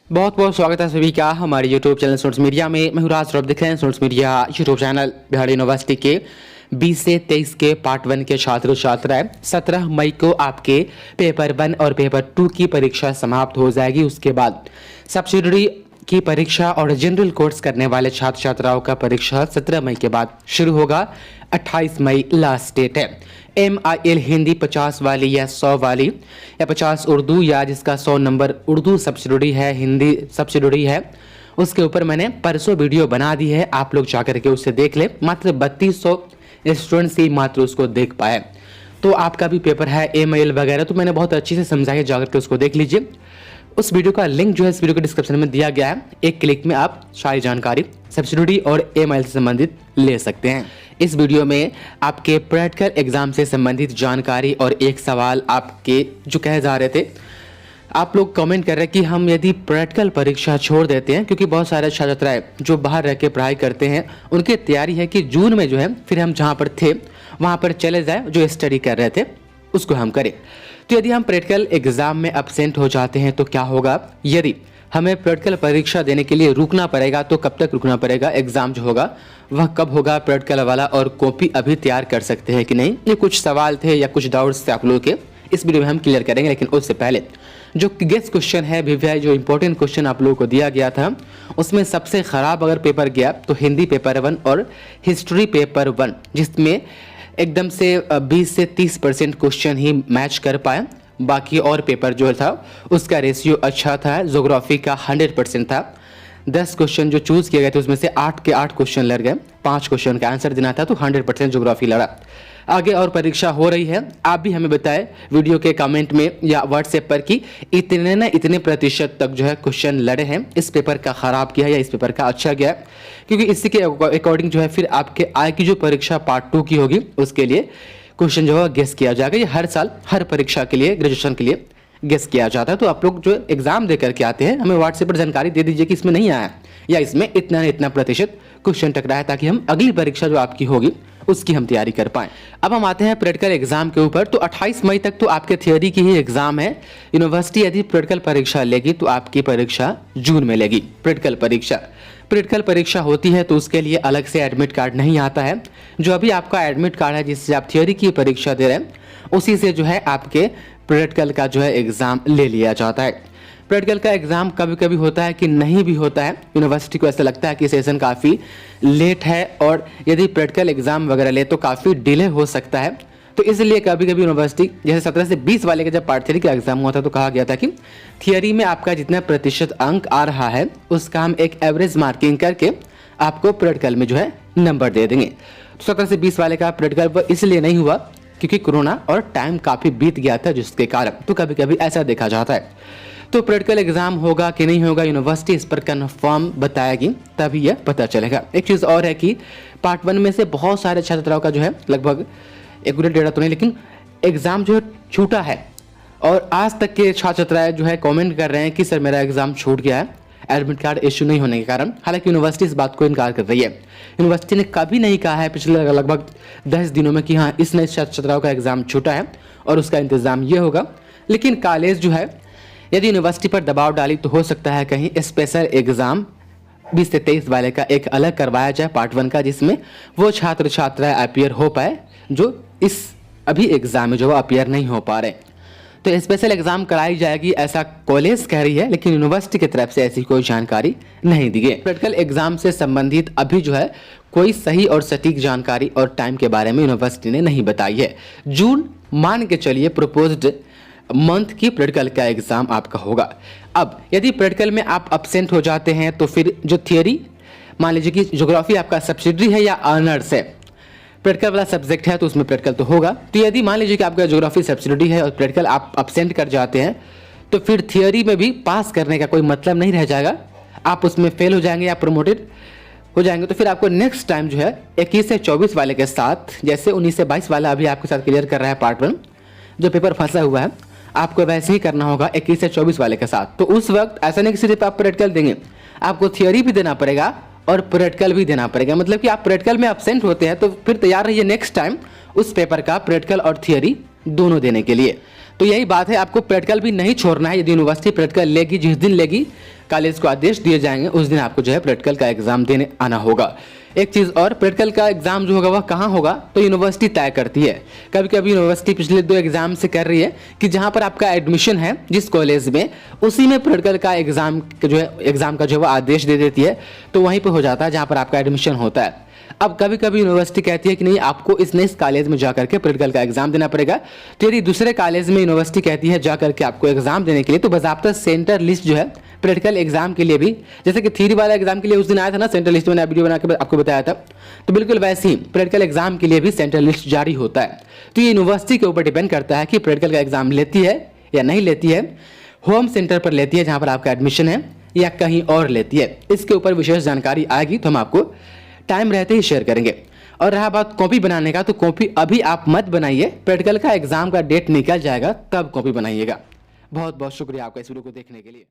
बहुत बहुत स्वागत है सभी का हमारे यूट्यूब चैनल स्टूडेंट्स मीडिया में। मैं हूं राज और दिख रहे हैं students media YouTube channel. Bihar university के 20 से 23 के पार्ट 1 के छात्र छात्राएं 17 मई को आपके पेपर 1 और पेपर 2 की परीक्षा समाप्त हो जाएगी। उसके बाद सब्सिडरी की परीक्षा और जनरल कोर्स करने वाले छात्र छात्राओं का परीक्षा 17 मई के बाद शुरू होगा। 28 मई लास्ट डेट है। MIL हिंदी 50 वाली या 100 वाली या 50 उर्दू या जिसका 100 नंबर उर्दू सब्सिडरी है, हिंदी सब्सिडरी है, उसके ऊपर मैंने परसों वीडियो बना दी है। आप लोग जाकर के उससे देख ले। मात्र 3200 स्टूडेंट्स ही मात्र उसको देख पाए। तो आपका भी पेपर है MIL वगैरह, तो मैंने बहुत अच्छे से समझाया, जाकर के उसको देख लीजिए। उस वीडियो का लिंक जो है इस वीडियो के डिस्क्रिप्शन में दिया गया है। एक क्लिक में आप सारी जानकारी सब्सिडरी और MIL से संबंधित ले सकते हैं। इस वीडियो में आपके प्रैक्टिकल एग्जाम से संबंधित जानकारी और एक सवाल आपके जो कहे जा रहे थे, आप लोग कमेंट कर रहे हैं कि हम यदि प्रैक्टिकल परीक्षा छोड़ देते हैं, क्योंकि बहुत सारे छात्र छात्राएं जो बाहर रह के पढ़ाई करते हैं उनकी तैयारी है कि जून में जो है फिर हम जहाँ पर थे वहाँ पर चले जाए, जो स्टडी कर रहे थे उसको हम करें। तो यदि हम प्रैक्टिकल एग्जाम में एब्सेंट हो जाते हैं तो क्या होगा? यदि हमें प्रैक्टिकल परीक्षा देने के लिए रुकना पड़ेगा तो कब तक रुकना पड़ेगा? एग्जाम जो होगा वह कब होगा प्रैक्टिकल वाला, और कॉपी अभी तैयार कर सकते हैं कि नहीं? ये कुछ सवाल थे या कुछ डाउट्स थे आप लोगों के, इस वीडियो में हम क्लियर करेंगे। लेकिन उससे पहले जो गेस्ट क्वेश्चन है विवय, जो इंपॉर्टेंट क्वेश्चन आप लोगों को दिया गया था, उसमें सबसे खराब अगर पेपर गया तो हिंदी पेपर 1 और हिस्ट्री पेपर 1, जिसमें एकदम से 20 से 30% क्वेश्चन ही मैच कर पाए। बाकी और पेपर जो था उसका रेशियो अच्छा था। ज्योग्राफी का 100% था। 10 क्वेश्चन जो चूज किए गए थे उसमें से 8 के 8 क्वेश्चन लड़ गए। 5 क्वेश्चन का आंसर देना था तो 100% ज्योग्राफी लड़ा। आगे और परीक्षा हो रही है, आप भी हमें बताएं वीडियो के कमेंट में या व्हाट्सएप पर कि इतने न इतने प्रतिशत तक जो है क्वेश्चन लड़े हैं, इस पेपर का खराब किया या इस पेपर का अच्छा गया। क्योंकि इसी के अकॉर्डिंग जो है फिर आपके आगे की जो परीक्षा पार्ट 2 की होगी उसके लिए क्वेश्चन जो है गेस किया जाएगा। ये हर साल हर परीक्षा के लिए, ग्रेजुएशन के लिए गेस किया जाता है। तो आप लोग जो एग्जाम दे करके आते हैं हमें व्हाट्सएप पर जानकारी दे दीजिए कि इसमें नहीं आया या इसमें इतना इतना प्रतिशत क्वेश्चन टकराया, ताकि हम अगली परीक्षा जो आपकी होगी उसकी हम तैयारी कर पाएं। अब हम आते हैं प्रैक्टिकल एग्जाम के ऊपर। तो 28 मई तक तो आपके थियोरी की ही एग्जाम है। यूनिवर्सिटी यदि प्रैक्टिकल परीक्षा लेगी तो आपकी परीक्षा जून में लेगी। प्रैक्टिकल परीक्षा होती है तो उसके लिए अलग से एडमिट कार्ड नहीं आता है। जो अभी आपका एडमिट कार्ड है जिससे आप थियोरी की परीक्षा दे रहे हैं, उसी से जो है आपके प्रैक्टिकल का जो है एग्जाम ले लिया जाता है। प्रैक्टिकल का एग्जाम कभी कभी होता है कि नहीं भी होता है। यूनिवर्सिटी को ऐसा लगता है कि सेशन काफ़ी लेट है और यदि प्रैक्टिकल एग्जाम वगैरह ले तो काफ़ी डिले हो सकता है। तो इसलिए कभी कभी यूनिवर्सिटी, जैसे 17 से 20 वाले का जब पार्ट 3 का एग्जाम हुआ था तो कहा गया था कि थियरी में आपका जितना प्रतिशत अंक आ रहा है उसका हम एक एवरेज मार्किंग करके आपको प्रैक्टिकल में जो है नंबर दे देंगे। तो 17 से 20 वाले का प्रैक्टिकल इसलिए नहीं हुआ क्योंकि कोरोना और टाइम काफ़ी बीत गया था, जिसके कारण तो कभी कभी ऐसा देखा जाता है। तो प्रैक्टिकल एग्जाम होगा कि नहीं होगा, यूनिवर्सिटी इस पर कन्फर्म बताएगी, तभी यह पता चलेगा। एक चीज़ और है कि पार्ट 1 में से बहुत सारे छात्राओं का जो है लगभग एक्यूरेट डेटा तो नहीं, लेकिन एग्ज़ाम जो है छूटा है। और आज तक के छात्र छात्राएं जो है कमेंट कर रहे हैं कि सर मेरा एग्ज़ाम छूट गया है एडमिट कार्ड इश्यू नहीं होने के कारण। हालांकि यूनिवर्सिटी इस बात को इनकार कर रही है। यूनिवर्सिटी ने कभी नहीं कहा है पिछले लगभग 10 दिनों में कि हाँ इस नए छात्र छात्राओं का एग्ज़ाम छूटा है और उसका इंतज़ाम ये होगा। लेकिन कॉलेज जो है यदि यूनिवर्सिटी पर दबाव डाली तो हो सकता है कहीं स्पेशल एग्ज़ाम 20 से 23 वाले का एक अलग करवाया जाए पार्ट 1 का, जिसमें वो छात्र छात्राएं अपीयर हो पाए जो इस अभी एग्ज़ाम में जो अपीयर नहीं हो पा रहे। तो स्पेशल एग्जाम कराई जाएगी ऐसा कॉलेज कह रही है, लेकिन यूनिवर्सिटी की तरफ से ऐसी कोई जानकारी नहीं दी गई। प्रैक्टिकल एग्जाम से संबंधित अभी जो है कोई सही और सटीक जानकारी और टाइम के बारे में यूनिवर्सिटी ने नहीं बताई है। जून मान के चलिए प्रपोज्ड मंथ की प्रैक्टिकल का एग्जाम आपका होगा। अब यदि प्रैक्टिकल में आप एब्सेंट हो जाते हैं तो फिर जो थियोरी, मान लीजिए कि ज्योग्राफी आपका सब्सिडरी है या ऑनर्स है, प्रैक्टिकल वाला सब्जेक्ट है तो उसमें प्रैक्टिकल तो होगा। तो यदि मान लीजिए कि आपका ज्योग्राफी सब्सिडी है और प्रैक्टिकल आप एब्सेंट कर जाते हैं तो फिर थियोरी में भी पास करने का कोई मतलब नहीं रह जाएगा। आप उसमें फेल हो जाएंगे या प्रमोटेड हो जाएंगे। तो फिर आपको नेक्स्ट टाइम जो है 21 से 24 वाले के साथ, जैसे 19 से 22 वाला अभी आपके साथ क्लियर कर रहा है पार्ट 1 जो पेपर फंसा हुआ है, आपको वैसे ही करना होगा 21 से 24 वाले के साथ। तो उस वक्त ऐसा नहीं कि सिर्फ आप प्रैक्टिकल देंगे, आपको थियोरी भी देना पड़ेगा और प्रैक्टिकल भी देना पड़ेगा। मतलब कि आप प्रैक्टिकल में एब्सेंट होते हैं तो फिर तैयार रहिए नेक्स्ट टाइम उस पेपर का प्रैक्टिकल और थियोरी दोनों देने के लिए। तो यही बात है, आपको प्रैक्टिकल भी नहीं छोड़ना है। यदि यूनिवर्सिटी प्रैक्टिकल लेगी, जिस दिन लेगी, कॉलेज को आदेश दिए जाएंगे, उस दिन आपको जो है प्रैक्टिकल का एग्जाम देने आना होगा। एक चीज़ और, प्रैक्टिकल का एग्जाम जो होगा वह कहाँ होगा, तो यूनिवर्सिटी तय करती है। कभी कभी यूनिवर्सिटी पिछले 2 एग्जाम से कर रही है कि जहाँ पर आपका एडमिशन है जिस कॉलेज में, उसी में प्रैक्टिकल का एग्जाम जो है वो आदेश दे देती है, तो वहीं पर हो जाता है जहाँ पर आपका एडमिशन होता है। अब कभी कभी यूनिवर्सिटी कहती है कि नहीं, आपको इस कॉलेज में जाकर के प्रैक्टिकल का एग्जाम देना पड़ेगा। तो यदि दूसरे कॉलेज में यूनिवर्सिटी कहती है जाकर के आपको एग्जाम देने के लिए, तो बाज़ाब्ता सेंटर लिस्ट जो है प्रैक्टिकल एग्जाम के लिए भी, जैसे कि थ्योरी वाला एग्जाम के लिए उस दिन आया था ना सेंटर लिस्ट, मैंने वीडियो बना के आपको बताया था, तो बिल्कुल वैसे ही प्रैक्टिकल एग्जाम के लिए भी सेंटर लिस्ट जारी होता है। तो ये यूनिवर्सिटी के ऊपर डिपेंड करता है कि प्रैक्टिकल का एग्जाम लेती है या नहीं लेती है, होम सेंटर पर लेती है जहाँ पर आपका एडमिशन है, या कहीं और लेती है। इसके ऊपर विशेष जानकारी आएगी तो हम आपको टाइम रहते ही शेयर करेंगे। और रहा बात कॉपी बनाने का, तो कॉपी अभी आप मत बनाइए, प्रैक्टिकल का एग्जाम का डेट निकल जाएगा तब कॉपी बनाइएगा। बहुत बहुत शुक्रिया आपका इस वीडियो को देखने के लिए।